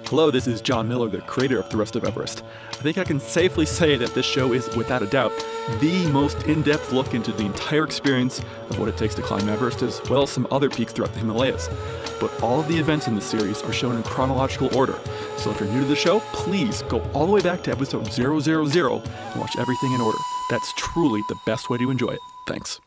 Hello, this is John Miller, the creator of The Rest of Everest. I think I can safely say that this show is, without a doubt, the most in-depth look into the entire experience of what it takes to climb Everest, as well as some other peaks throughout the Himalayas. But all of the events in this series are shown in chronological order, so if you're new to the show, please go all the way back to episode 000 and watch everything in order. That's truly the best way to enjoy it. Thanks.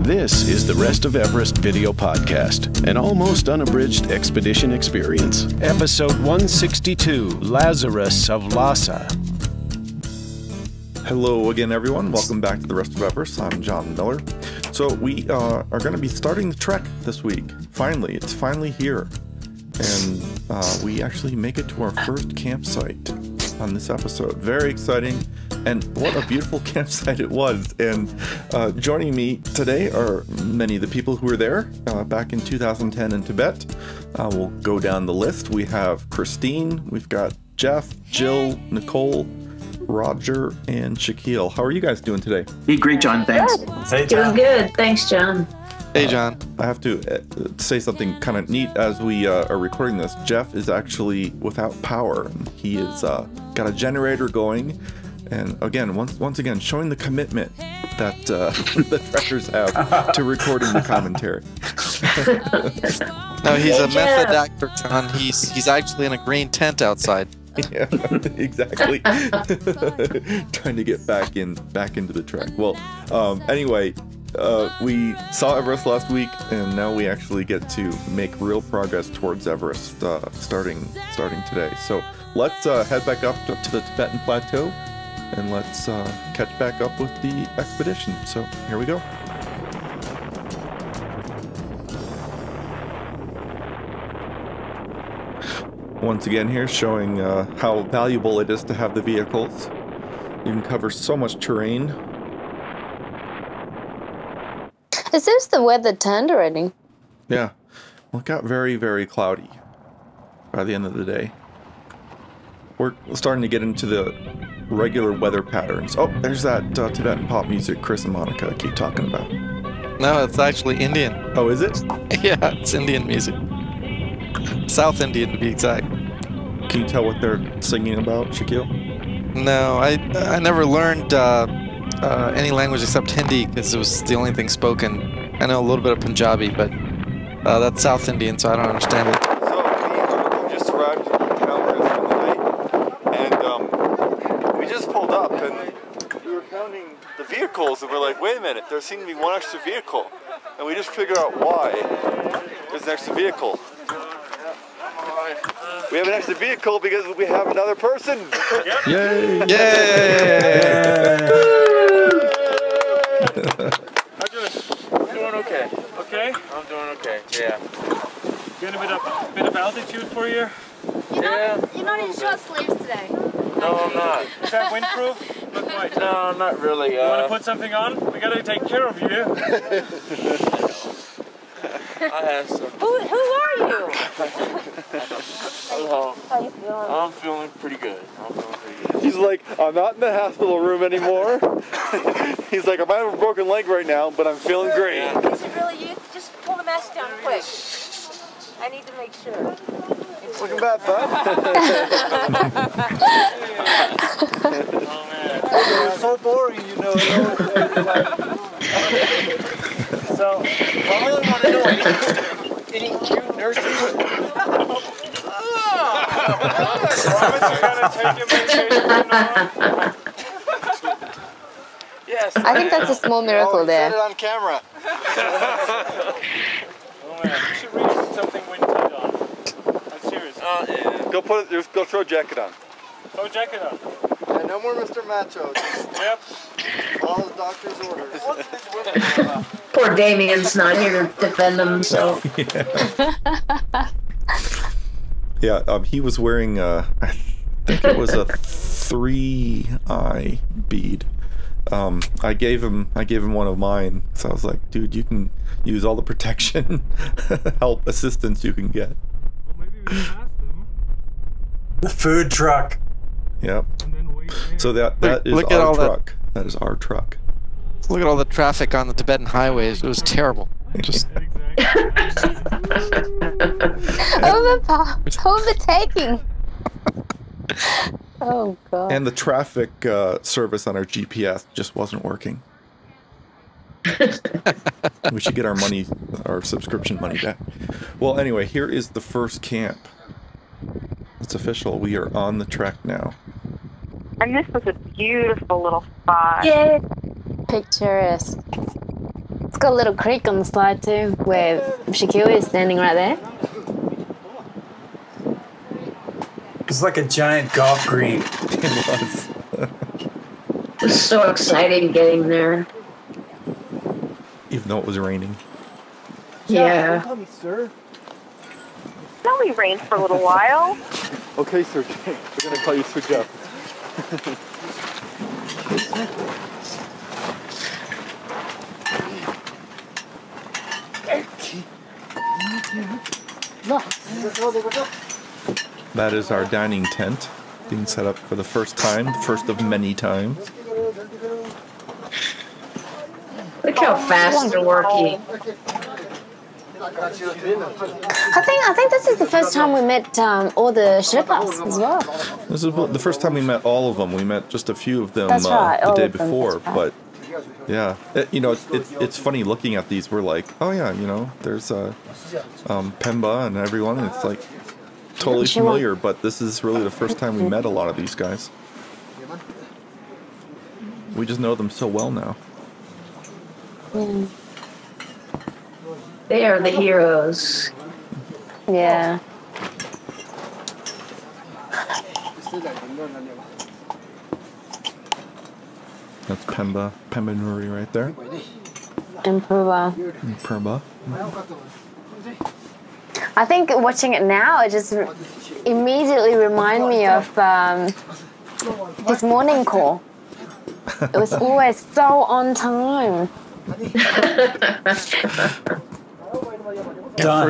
This is the Rest of Everest video podcast, an almost unabridged expedition experience. Episode 162, Lazarus of Lhasa. Hello again, everyone. Welcome back to the Rest of Everest. I'm John Miller. So we are going to be starting the trek this week. Finally, it's finally here. And we actually make it to our first campsite on this episode. Very exciting. And what a beautiful campsite it was. And joining me today are many of the people who were there back in 2010 in Tibet. We'll go down the list. We have Christine, we've got Jeff, Jill, Nicole, Roger, and Shaquille. How are you guys doing today? Hey, great, John. Thanks. Hey, John. Doing good. Thanks, John. Hey, John. I have to say something kind of neat as we are recording this. Jeff is actually without power. He has got a generator going. And again, once again, showing the commitment that the trekkers have to recording the commentary. No, he's a method actor, John. He's actually in a green tent outside. Yeah, exactly. Trying to get back into the trek. Well, anyway, we saw Everest last week, and now we actually get to make real progress towards Everest starting today. So let's head back up to the Tibetan Plateau. And let's catch back up with the expedition. So here we go. Once again here showing how valuable it is to have the vehicles. You can cover so much terrain. It seems the weather turned already. Yeah. Well, it got very, very cloudy by the end of the day. We're starting to get into the regular weather patterns. Oh, there's that Tibetan pop music Chris and Monica keep talking about. No, it's actually Indian. Oh, is it? Yeah, it's Indian music. South Indian, to be exact. Can you tell what they're singing about, Shaquille? No, I never learned any language except Hindi because it was the only thing spoken. I know a little bit of Punjabi, but that's South Indian, so I don't understand it. So we just arrived in town for the night, and we just pulled up, and we were counting the vehicles, and we're like, wait a minute, there seemed to be one extra vehicle, and we just figured out why there's an extra vehicle. We have an extra vehicle because we have another person. Yep. Yay! Yay! How you doing? I'm doing okay. Okay? I'm doing okay. Yeah. Getting a bit of altitude for you? You're not in short sleeves today. No, I'm not. Is that windproof? Look like. No, not really. You want to put something on? We got to take care of you. I have some. Who are you? Hello. How you feeling? I'm feeling pretty good. He's like, I'm not in the hospital room anymore. He's like, I might have a broken leg right now, but I'm feeling great. You just pull the mask down quick. I need to make sure. Looking bad, bud. Oh, man. It's so boring, you know. So, I really want to know any cute nurses. Promise you're going to take your medication from now on? Yes. I think that's a small miracle there. Put it on camera. Oh man, you should really put something windtight on. I'm serious. Yeah. Go throw a jacket on. Throw a jacket on. Yeah, no more Mr. Macho. Yep. All the doctor's orders. What's this women about? Poor Damien's not here to defend himself. Yeah, he was wearing, I think it was a 3-eye bead. I gave him one of mine, so I was like, dude, you can use all the protection, assistance you can get. Well, maybe we can ask them. The food truck. Yep. And then wait. So that is our truck. That is our truck. Look at all the traffic on the Tibetan highways. It was terrible. Just overtaking. Oh god. And the traffic service on our GPS just wasn't working. We should get our subscription money back. Well, anyway, here is the first camp. It's official. We are on the trek now. And this was a beautiful little spot. Yeah. Picturesque. It's got a little creek on the side too, where Shaquille is standing right there. It's like a giant golf green. It was. It was so exciting getting there. Even though it was raining. Yeah. Call me sir. It only rained for a little while. Okay, sir. We're gonna call you Sir Jeff. That is our dining tent being set up for the first time, first of many times. Look how fast they're working. I think this is the first time we met all the Sherpas as well. This is the first time we met all of them. We met just a few of them That's right, the all day of them, before, that's right. but yeah, it's funny looking at these. We're like, oh yeah, there's Pemba and everyone. And it's like totally familiar, but this is really the first time we met a lot of these guys. We just know them so well now. Mm. They are the heroes. Yeah. That's Pemba Nuri right there. Improva. Pemba. I think watching it now, it just immediately reminds me of his morning call. It was always so on time. yeah,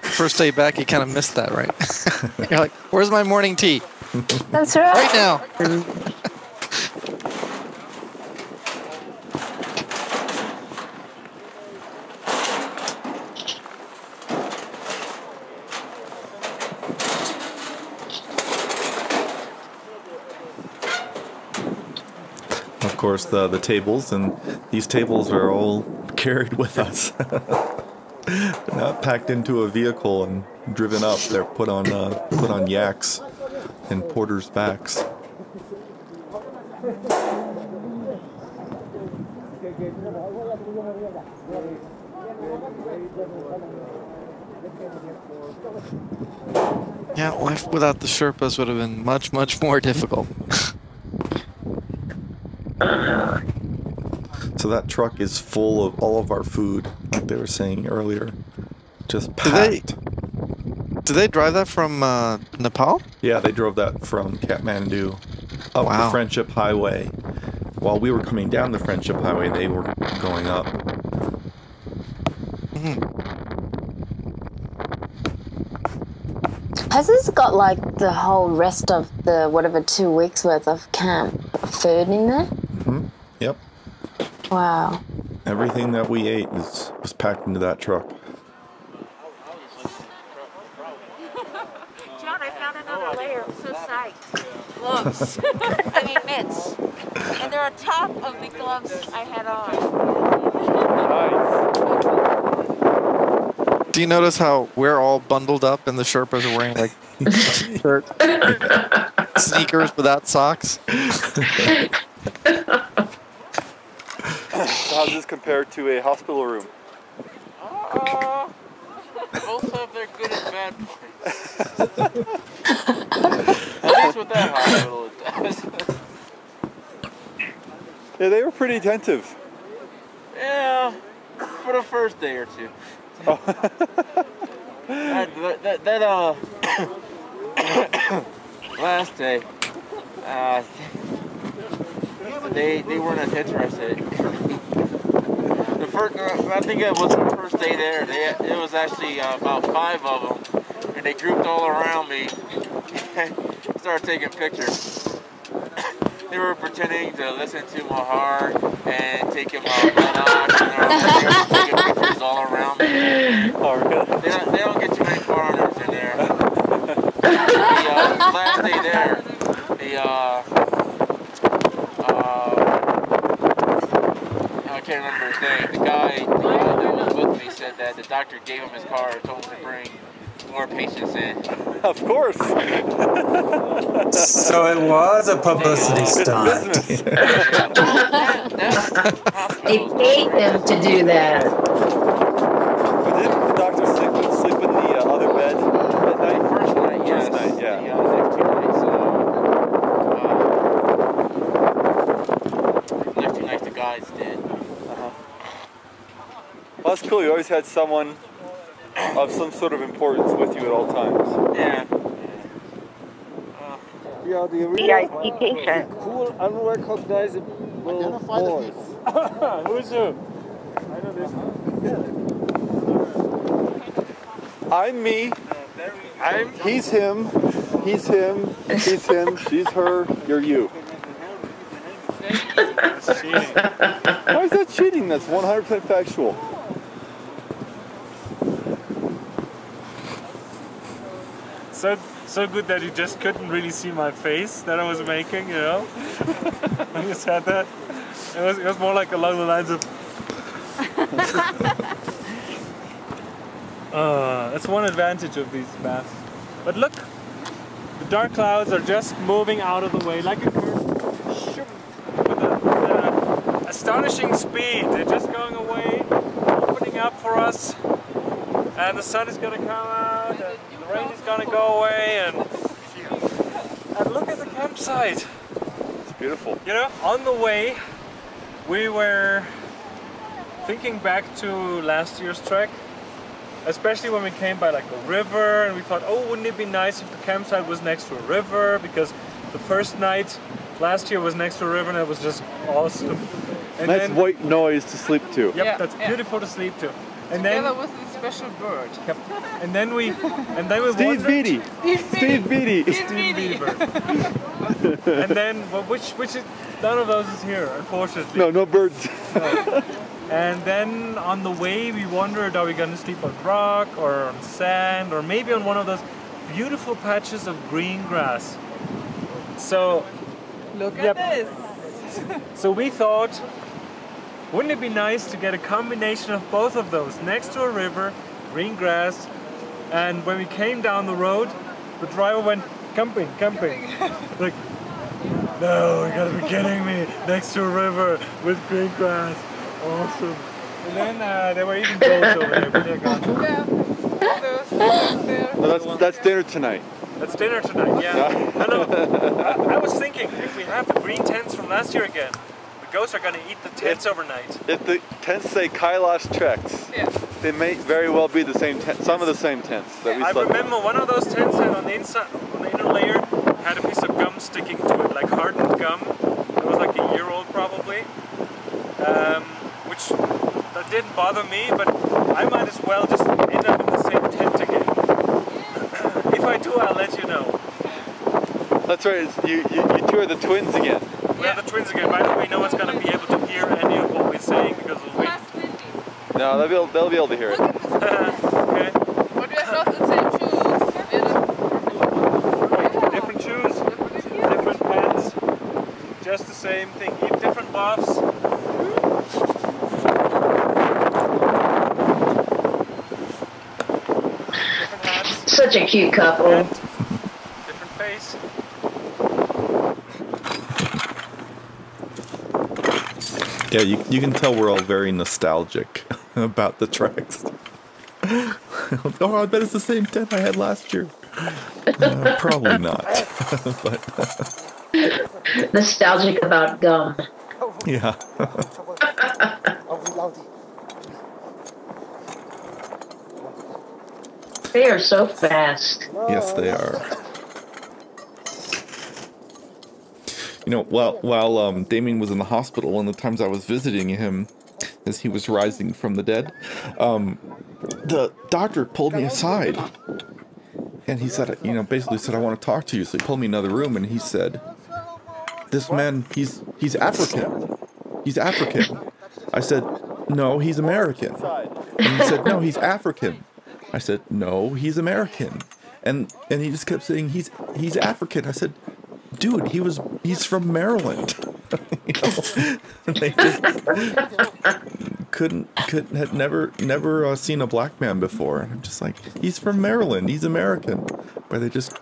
first day back, you kind of missed that, right? You're like, where's my morning tea? That's right. Right now. Of course, the tables, and these tables are all carried with us. They're not packed into a vehicle and driven up. They're put on yaks and porters' backs. Yeah, life without the Sherpas would have been much, much more difficult. So that truck is full of all of our food, like they were saying earlier. Just packed. Did they drive that from Nepal? Yeah, they drove that from Kathmandu up the Friendship Highway. While we were coming down the Friendship Highway, they were going up. Has this got like the whole rest of the whatever 2 weeks worth of camp food in there? Mm-hmm. Yep. Wow. Everything that we ate was packed into that truck. John, I found another layer. I'm so psyched. Gloves. I mean mitts. And they're on top of the gloves I had on. Do you notice how we're all bundled up and the Sherpas are wearing like shirt, sneakers without socks? So how does this compare to a hospital room? Both have their good and bad points. At least with that hospital it does. Yeah, they were pretty attentive. Yeah, for the first day or two. Oh. Last day, they weren't as interested. The first, I think it was the first day there. It was actually about 5 of them, and they grouped all around me and started taking pictures. they were pretending to listen to my heart and taking my buttocks and they're taking pictures all around me. Oh, really? They don't get too many foreigners in there. The last day there, I can't remember his name. The guy who was with me said that the doctor gave him his card, told him to bring more patients in. Of course. So it was a publicity stunt. They paid them to do that. But didn't the doctor sleep in the other bed at night? First night, yes. First night, yeah. The next 2 nights, next 2 nights the guys did. Well, that's cool. You always had someone of some sort of importance with you at all times. Yeah. VIP patient. Cool, unrecognizable voice. Who's who? I know this. I'm me. He's him. He's him. He's him. She's her. You're you. That's cheating. Why is that cheating? That's 100% factual. So good that you just couldn't really see my face that I was making, you know? When you said that. It was more like along the lines of... that's one advantage of these masks. But look, the dark clouds are just moving out of the way like a curve. With a astonishing speed. They're just going away, opening up for us. And the sun is going to come out, and the rain is going to go away, and look at the campsite. It's beautiful. You know, on the way, we were thinking back to last year's trek, especially when we came by like a river, and we thought, oh, wouldn't it be nice if the campsite was next to a river, because the first night last year was next to a river, and it was just awesome. And nice then, white noise to sleep to. Yep, yeah, that's beautiful to sleep to. And Together then, with the special bird. Yep. And then we Steve Beatty. Steve Beatty. Steve Beatty bird. And then, well, which is, none of those is here, unfortunately. No birds. No. And then on the way we wondered, are we going to sleep on rock or on sand or maybe on one of those beautiful patches of green grass. So Look at this. So we thought, wouldn't it be nice to get a combination of both of those next to a river, green grass, and when we came down the road, the driver went, camping. Like, no, you gotta be kidding me, next to a river with green grass, awesome. And then there were even goats over there, but they're gone. No, that's dinner tonight. That's dinner tonight, yeah. I know. I was thinking, if we have the green tents from last year again, the goats are going to eat the tents overnight. If the tents say Kailash Treks, they may very well be the same some of the same tents that we slept in. I remember one of those tents had on the inside, on the inner layer, had a piece of gum sticking to it, like hardened gum. It was like a year old probably, which that didn't bother me, but I might as well just end up in the same tent again. If I do, I'll let you know. That's right, you two are the twins again. We are the twins again. By the way, no one's going to be able to hear any of what we're saying because of the wind. No, they'll be able to hear it. Okay. But we have not the same shoes. Different shoes, different pants, just the same thing. Eat different buffs. Different hats. Such a cute couple. And different face. Yeah, you can tell we're all very nostalgic about the treks. Oh, I bet it's the same tent I had last year. Probably not. But Nostalgic about gum. yeah. They are so fast. Yes, they are. You know, while Damion was in the hospital, one of the times I was visiting him as he was rising from the dead, the doctor pulled me aside. And he said, basically said, I want to talk to you. So he pulled me in another room and he said, this man, he's African. He's African. I said, no, he's American. And he said, no, he's African. I said, no, he's American. And he just kept saying he's African. I said, dude, he's from Maryland. You know, they just had never seen a black man before. And I'm just like, he's from Maryland, he's American. But they just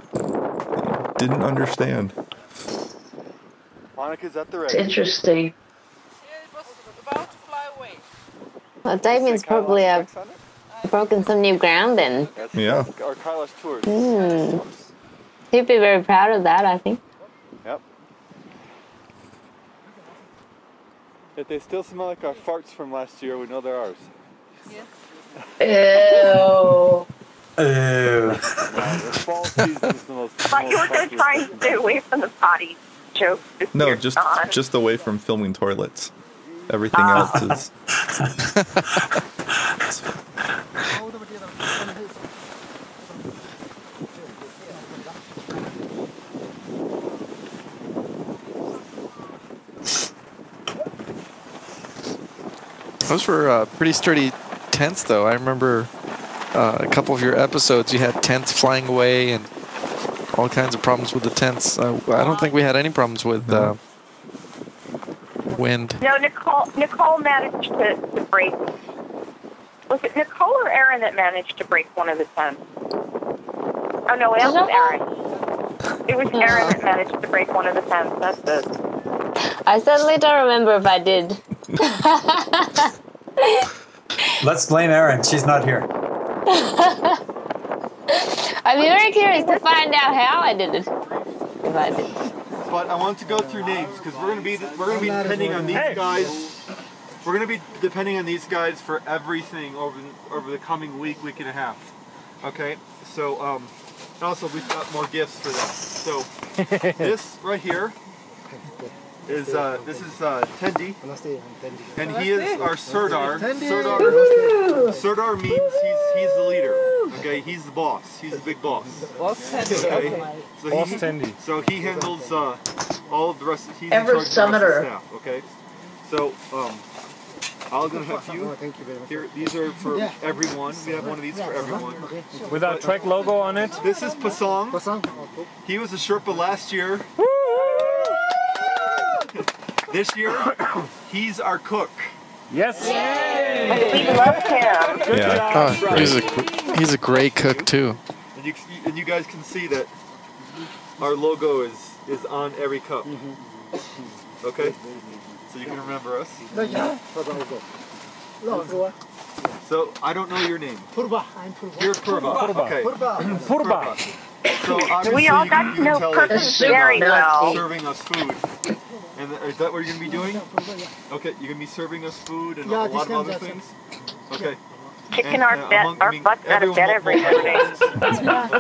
didn't understand. Monica's at the It's ready. interesting. It was about to fly away. Well, Damien's probably broken some new ground then. Yeah. Our Kailash tours. He'd be very proud of that, I think. Yep. If they still smell like our farts from last year, we know they're ours. Ew. The fall season is the most. But you were going to try and stay away from the potty joke. No, just away from filming toilets. Everything else is. Those were pretty sturdy tents, though. I remember a couple of your episodes, you had tents flying away and all kinds of problems with the tents. I don't think we had any problems with wind. No, Nicole managed to break. Was it Nicole or Aaron that managed to break one of the tents? Oh no, it was Aaron. It was Aaron that managed to break one of the tents. That's it. I certainly don't remember if I did. Let's blame Erin. She's not here. I'd be very curious to find out how I did it. If I did. But I want to go through names because we're gonna be depending on these guys. We're gonna be depending on these guys for everything over the coming week and a half. Okay, so also we've got more gifts for them. So this right here is Tendi, and he is our Serdar. Serdar means he's the leader. Okay, he's the boss. He's the big boss. Okay, so he handles all of the rest. He's Everest in charge of the rest of the Summiter. staff. Okay, so I'm gonna have you. Here, these are for everyone. We have one of these for everyone. With our Trek logo on it. This is Pasong. He was a Sherpa last year. This year, he's our cook. Yes. We love him. Oh, he's a great cook too. And you guys can see that our logo is on every cup. Okay? So you can remember us. So I don't know your name. Purba. I'm Purba. You're Purba. Okay. Purba. So obviously We all got to know Purba very well. Serving us food. And is that what you're going to be doing? Okay, you're going to be serving us food and a lot of other things? Okay. Kicking our butts out of bed every morning.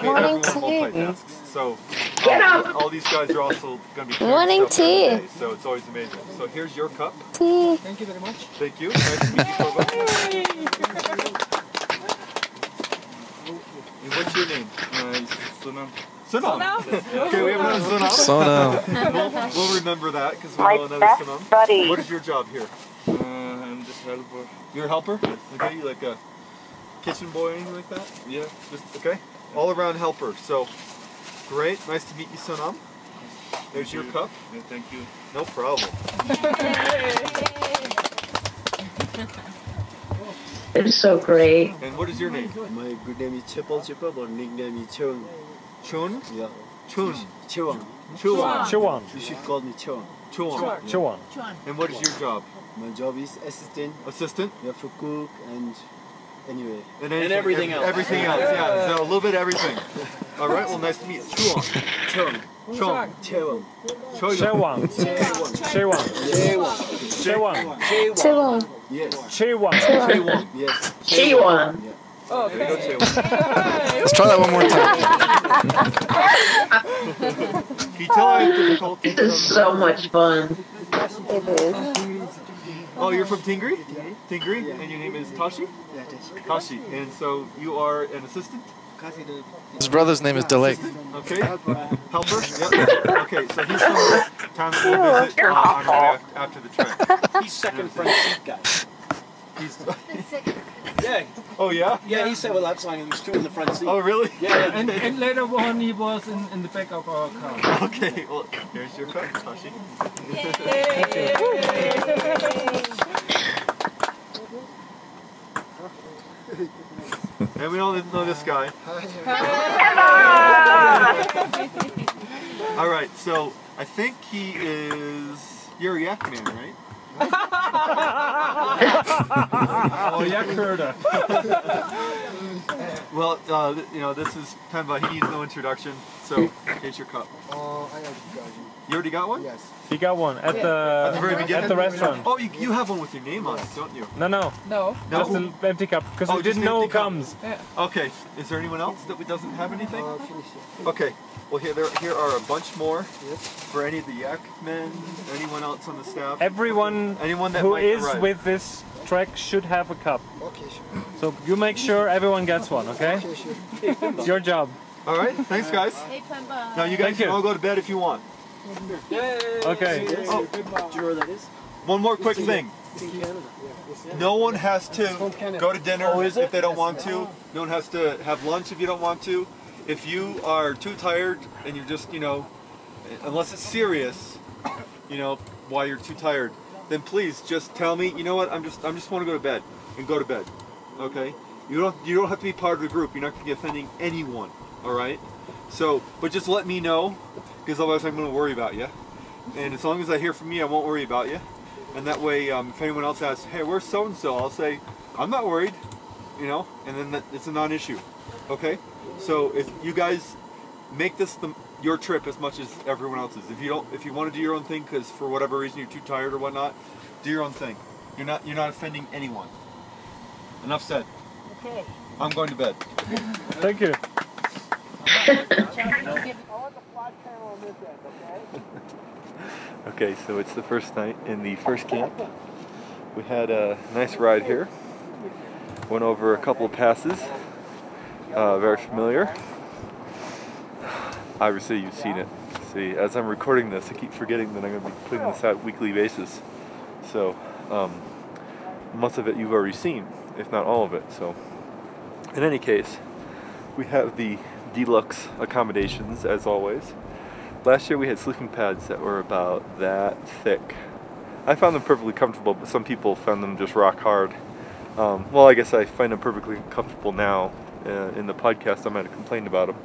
Morning tea. So all these guys are also going to be Morning tea. Day, so it's always amazing. So here's your cup. Tea. Thank you very much. Thank you. Nice to meet you, Purba. And what's your name? Sunam. Sunam. Okay, we have another Sunam. Sunam. We'll remember that because we My know another best Sunam. buddy. What is your job here? I'm just helper. You're a helper? Okay, you like a kitchen boy or anything like that? Yeah. Just okay. All around helper. So great. Nice to meet you, Sunam. There's your cup. Yeah, thank you. No problem. It's so great. And what is your name? My good name is Chepal, but nickname is Cheung. Chun? Yeah. Chun. Chewang. Chewang. You should call me Chewang. Chewang. Chewang. And what is your job? My job is assistant. Assistant? Yeah, for cook and anyway. And everything else. Everything else, yeah. So a little bit of everything. All right, well, nice to meet you. Chewang. Chewang. Chewang. Chewang. Chewang. Chewang. Chewang. Chewang. Yes. Chewang. Chewang. Yes. Chewang. Oh, there you go, Chewang. Let's try that one more time. Can you tell I have difficulty? This is so much fun. It is. Oh, you're from Tingri? Tingri? And your name is Tashi? Yeah, that's Tashi. And so you are an assistant His brother's name is Delay. Okay. Helper? Yep. Okay, so he's from the town that we'll visit on our way after the trek. He's second front seat guy. He's... Yeah. Oh, yeah? Yeah, he said, well, that's fine. There's two in the front seat. Oh, really? Yeah. And later on, he was in the back of our car. Okay, well, here's your cup, Tashi. And we don't know this guy. All right, so I think he is... You're a yak man, right? Oh, yak herder. Well, you know, this is Pemba. He needs no introduction, so here's your cup. I already got you. You already got one? Yes. He got one at the very beginning? at the restaurant. Oh, you have one with your name on it, don't you? No. Just an empty cup because we didn't know who comes. Yeah. Okay. Is there anyone else that doesn't have anything? Finish it. Okay. Well, here are a bunch more. Yes. For any of the yak men, anyone else on the staff. Anyone that who might is arrive. with this trek should have a cup. Okay, sure. So you make sure everyone gets one, okay? Okay, sure. It's your job. All right. Thanks, guys. Hey, Pemba. Now you guys can all go to bed if you want. Okay. Oh, Do you know where that is? one more quick thing. It's in Canada. No one has to go to dinner if they don't want to. Oh. No one has to have lunch if you don't want to. If you are too tired and you're just, you know, unless it's serious, you know, why you're too tired, then please just tell me, you know what, I'm just want to go to bed, and go to bed. Okay? You don't have to be part of the group. You're not going to be offending anyone. All right? So, but just let me know, because otherwise I'm going to worry about you. And as long as I hear from you, I won't worry about you. And that way, if anyone else asks, hey, where's so-and-so? I'll say, I'm not worried, you know, and then it's a non-issue, okay? So if you guys make this your trip as much as everyone else's. If you want to do your own thing because for whatever reason you're too tired or whatnot, do your own thing. You're not offending anyone. Enough said. Okay. I'm going to bed. Thank you. Okay, so it's the first night in the first camp. We had a nice ride here. Went over a couple of passes. Very familiar. Obviously you've seen it. See, as I'm recording this, I keep forgetting that I'm going to be putting this out weekly basis. So, most of it you've already seen, if not all of it. So, in any case, we have the deluxe accommodations as always. Last year we had sleeping pads that were about that thick. I found them perfectly comfortable, but some people found them just rock hard. Well, I guess I find them perfectly comfortable now. In the podcast I might have complained about them.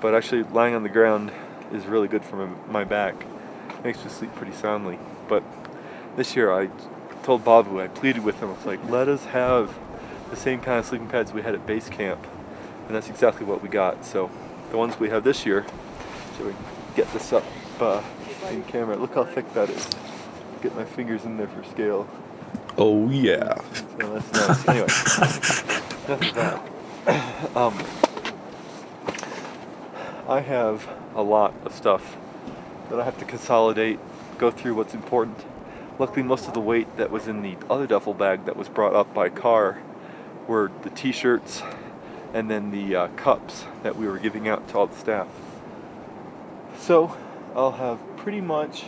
But actually lying on the ground is really good for my back. It makes me sleep pretty soundly. But this year I told Babu, I pleaded with him, I was like, let us have the same kind of sleeping pads we had at base camp. And that's exactly what we got. So the ones we have this year, so we get this up in camera. Look how thick that is. Get my fingers in there for scale. Oh yeah. So that's nice. Anyway, enough of that. I have a lot of stuff that I have to consolidate, go through what's important. Luckily, most of the weight that was in the other duffel bag that was brought up by car were the t-shirts and then the cups that we were giving out to all the staff. So I'll have pretty much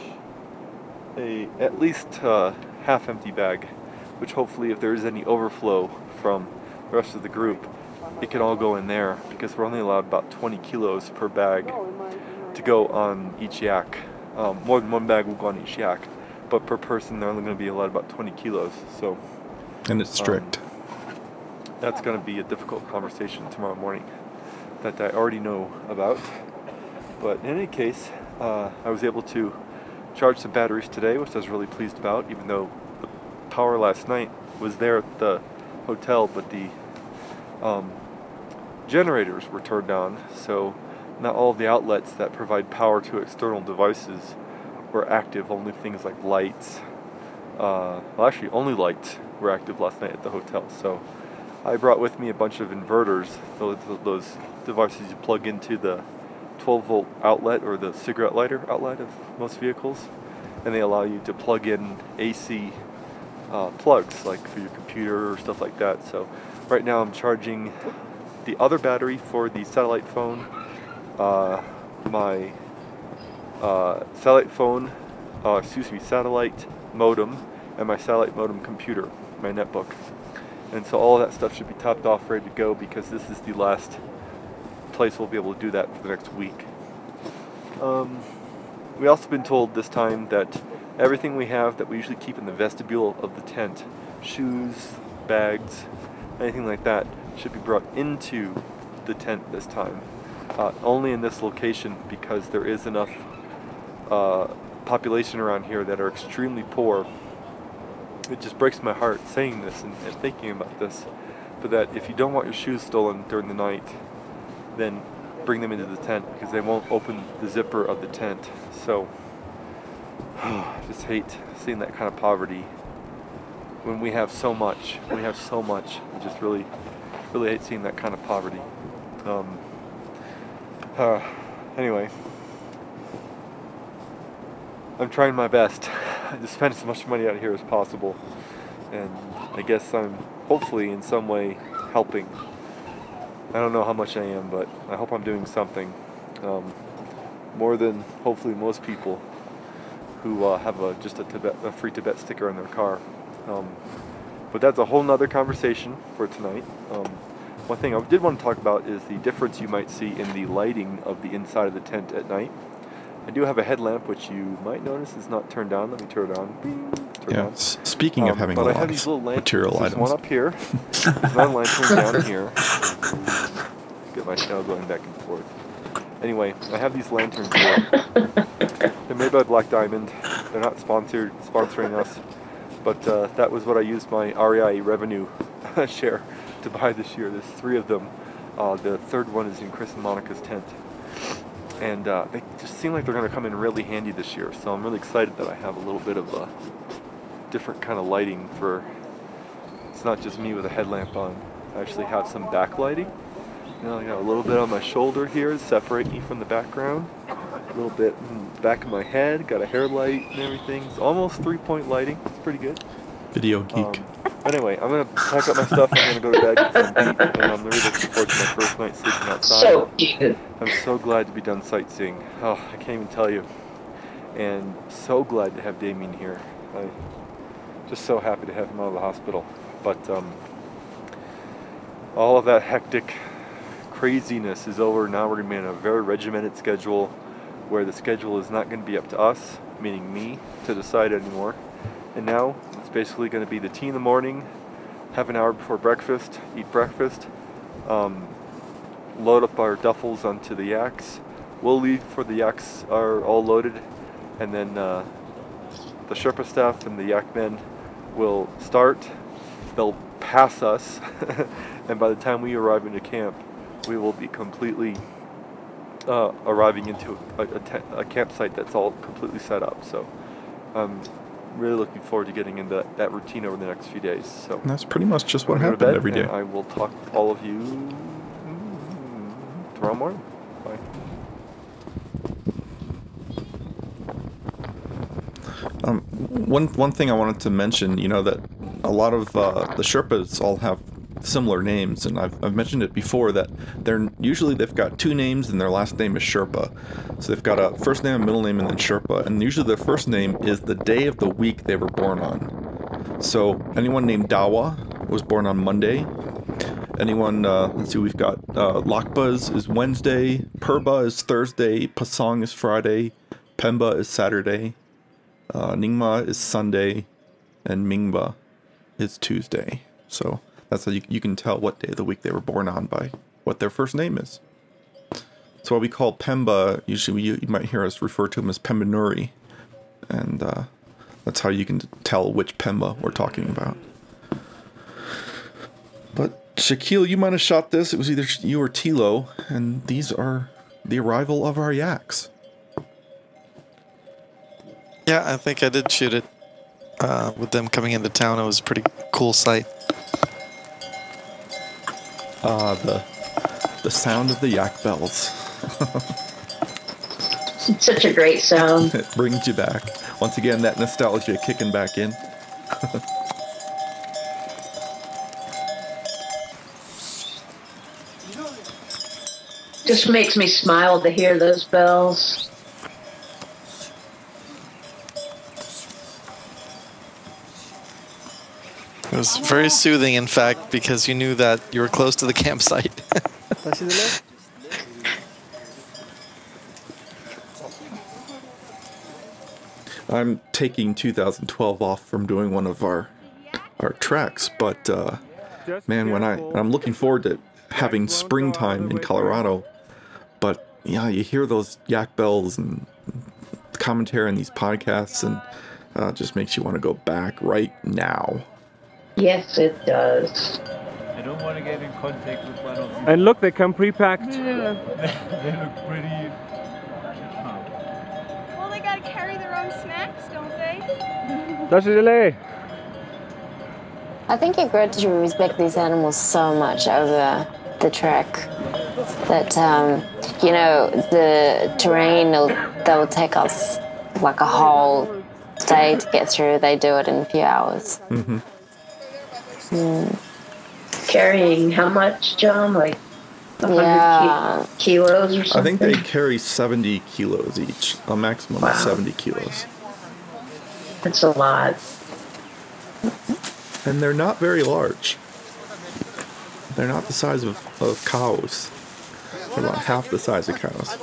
at least half empty bag, which hopefully if there is any overflow from the rest of the group, it can all go in there, because we're only allowed about 20 kilos per bag to go on each yak. More than one bag will go on each yak, but per person they're only going to be allowed about 20 kilos. So, and it's strict. That's going to be a difficult conversation tomorrow morning that I already know about. But in any case, I was able to charge some batteries today, which I was really pleased about, even though the power last night was there at the hotel, but the generators were turned on, so not all of the outlets that provide power to external devices were active. Only things like lights, well actually only lights were active last night at the hotel. So I brought with me a bunch of inverters, those devices you plug into the 12-volt outlet or the cigarette lighter outlet of most vehicles, and they allow you to plug in AC plugs like for your computer or stuff like that. So right now I'm charging the other battery for the satellite phone, my satellite modem, and my satellite modem computer, my netbook. And so all of that stuff should be topped off, ready to go, because this is the last place we'll be able to do that for the next week. We also been told this time that everything we have that we usually keep in the vestibule of the tent, shoes, bags, anything like that, should be brought into the tent this time. Only in this location, because there is enough population around here that are extremely poor. It just breaks my heart saying this and thinking about this, but that if you don't want your shoes stolen during the night, then bring them into the tent, because they won't open the zipper of the tent. So I just hate seeing that kind of poverty when we have so much. I just really hate seeing that kind of poverty. Anyway, I'm trying my best to spend as much money out here as possible, and I guess I'm hopefully in some way helping. I don't know how much I am, but I hope I'm doing something, more than hopefully most people who have just a free Tibet sticker in their car. But that's a whole nother conversation for tonight. One thing I did want to talk about is the difference you might see in the lighting of the inside of the tent at night. I do have a headlamp, which you might notice is not turned on. Let me turn it on. Bing, turn it on. Speaking of having a lot of material There's items. one up here. There's another lantern down here. Get my tail going back and forth. Anyway, I have these lanterns here. They're made by Black Diamond. They're not sponsoring us, but that was what I used my REI revenue share to buy this year. There's 3 of them. The third one is in Chris and Monica's tent. And they just seem like they're going to come in really handy this year. So I'm really excited that I have a little bit of a different kind of lighting for, it's not just me with a headlamp on. I actually have some backlighting. You know, I got a little bit on my shoulder here to separate me from the background. A little bit in the back of my head. Got a hair light and everything. It's almost 3-point lighting. It's pretty good. Video geek. Anyway, I'm going to pack up my stuff. I'm going to go to bed, get some sleep, and I'm really looking forward to my first night sleeping outside. So cute. I'm so glad to be done sightseeing. Oh, I can't even tell you. And so glad to have Damion here. I'm just so happy to have him out of the hospital. But all of that hectic craziness is over. Now we're going to be on a very regimented schedule, where the schedule is not going to be up to us, meaning me, to decide anymore. And now it's basically going to be the tea in the morning, have an hour before breakfast, eat breakfast, load up our duffels onto the yaks. We'll leave before the yaks are all loaded, and then the Sherpa staff and the yak men will start. They'll pass us, and by the time we arrive into camp, we will be completely arriving into a campsite that's all completely set up. So really looking forward to getting into that routine over the next few days. So And that's pretty much just what happened every day. I will talk with all of you tomorrow morning. Bye. One thing I wanted to mention, you know, that a lot of the Sherpas all have similar names, and I've mentioned it before that they've got 2 names and their last name is Sherpa. So they've got a first name, a middle name, and then Sherpa. And usually their first name is the day of the week they were born on. So anyone named Dawa was born on Monday. Anyone, let's see, we've got Lakpa is Wednesday, Purba is Thursday, Pasong is Friday, Pemba is Saturday, Nyingma is Sunday, and Mingba is Tuesday. So that's how you can tell what day of the week they were born on by what their first name is. So what we call Pemba, usually you might hear us refer to him as Pembanuri, and that's how you can tell which Pemba we're talking about. But Shaquille, you might have shot this. It was either you or Tilo, and these are the arrival of our yaks. Yeah, I think I did shoot it with them coming into town. It was a pretty cool sight. The sound of the yak bells. It's such a great sound. It brings you back. Once again, that nostalgia kicking back in. Just makes me smile to hear those bells. It was very soothing, in fact, because you knew that you were close to the campsite. I'm taking 2012 off from doing one of our treks, but man, I'm looking forward to having springtime in Colorado. But yeah, you hear those yak bells and commentary on these podcasts, and it just makes you want to go back right now. Yes, it does. I don't want to get in contact with one of these. And look, they come pre-packed. Yeah. They look pretty. Well, they gotta carry their own snacks, don't they? That's a delay. I think you grow to respect these animals so much over the trek that, you know, the terrain, they'll take us like a whole day to get through. They do it in a few hours. Mm-hmm. Carrying how much, John? Like 100 kilos or something? I think they carry 70 kilos each, a maximum of 70 kilos. That's a lot. And they're not very large. They're not the size of cows. They're about half the size of cows.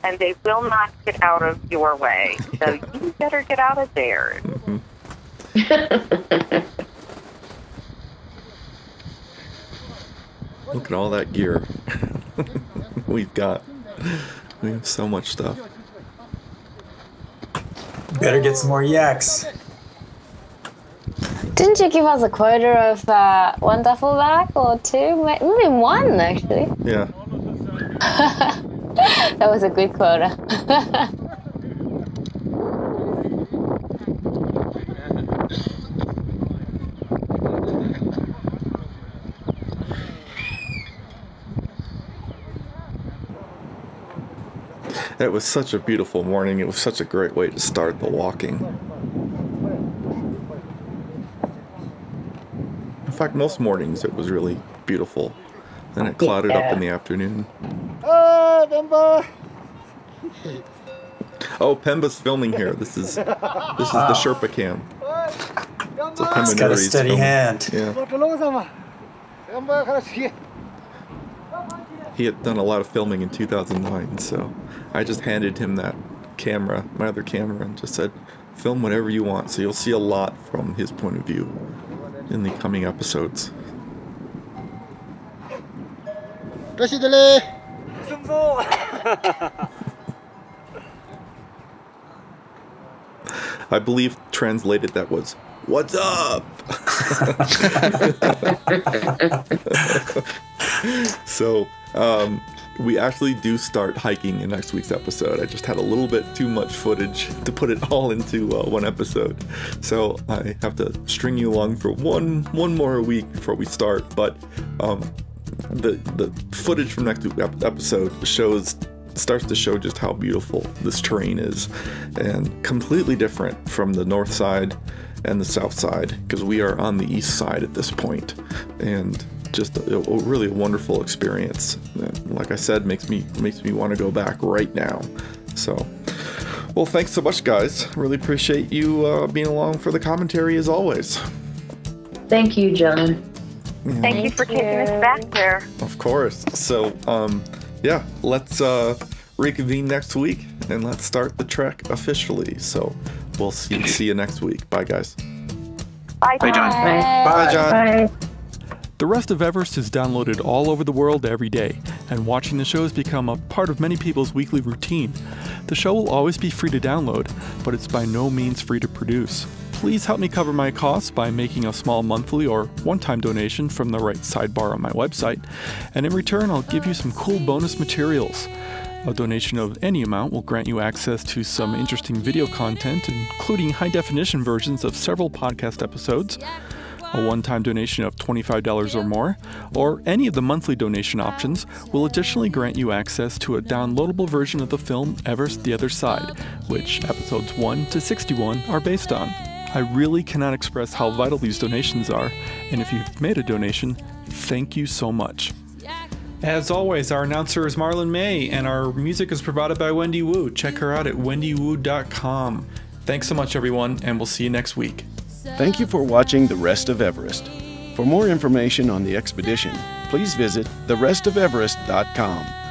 And they will not get out of your way. So you better get out of theirs. Mm-hmm. Look at all that gear we've got. We have so much stuff. Better get some more yaks. Didn't you give us a quota of one duffel bag or two? Maybe one, actually. Yeah. That was a good quota. It was such a beautiful morning. It was such a great way to start the walking. In fact, most mornings it was really beautiful. Then it clouded up in the afternoon. Oh, Pemba's filming here. This is the Sherpa cam. So He's got a steady hand. Yeah. He had done a lot of filming in 2009, so I just handed him that camera, my other camera, and just said, film whatever you want. So you'll see a lot from his point of view in the coming episodes. I believe translated that was, "What's up?" So, we actually do start hiking in next week's episode. I just had a little bit too much footage to put it all into one episode. So I have to string you along for one more week before we start. But the footage from next week's episode starts to show just how beautiful this terrain is, and completely different from the north side and the south side, because we are on the east side at this point, and just a really wonderful experience. Like I said, makes me want to go back right now. So, well, thanks so much, guys. Really appreciate you being along for the commentary as always. Thank you, John. Yeah. Thank you for taking us back there. Of course. So, yeah, let's reconvene next week and let's start the trek officially. So we'll see you next week. Bye, guys. Bye, John. Bye, John. Bye. The Rest of Everest is downloaded all over the world every day, and watching the show has become a part of many people's weekly routine. The show will always be free to download, but it's by no means free to produce. Please help me cover my costs by making a small monthly or one-time donation from the right sidebar on my website, and in return I'll give you some cool bonus materials. A donation of any amount will grant you access to some interesting video content, including high-definition versions of several podcast episodes, a one-time donation of $25 or more, or any of the monthly donation options will additionally grant you access to a downloadable version of the film Everest the Other Side, which episodes 1 to 61 are based on. I really cannot express how vital these donations are, and if you've made a donation, thank you so much. As always, our announcer is Marlon May, and our music is provided by Wendy Wu. Check her out at wendywoo.com. Thanks so much, everyone, and we'll see you next week. Thank you for watching The Rest of Everest. For more information on the expedition, please visit therestofeverest.com.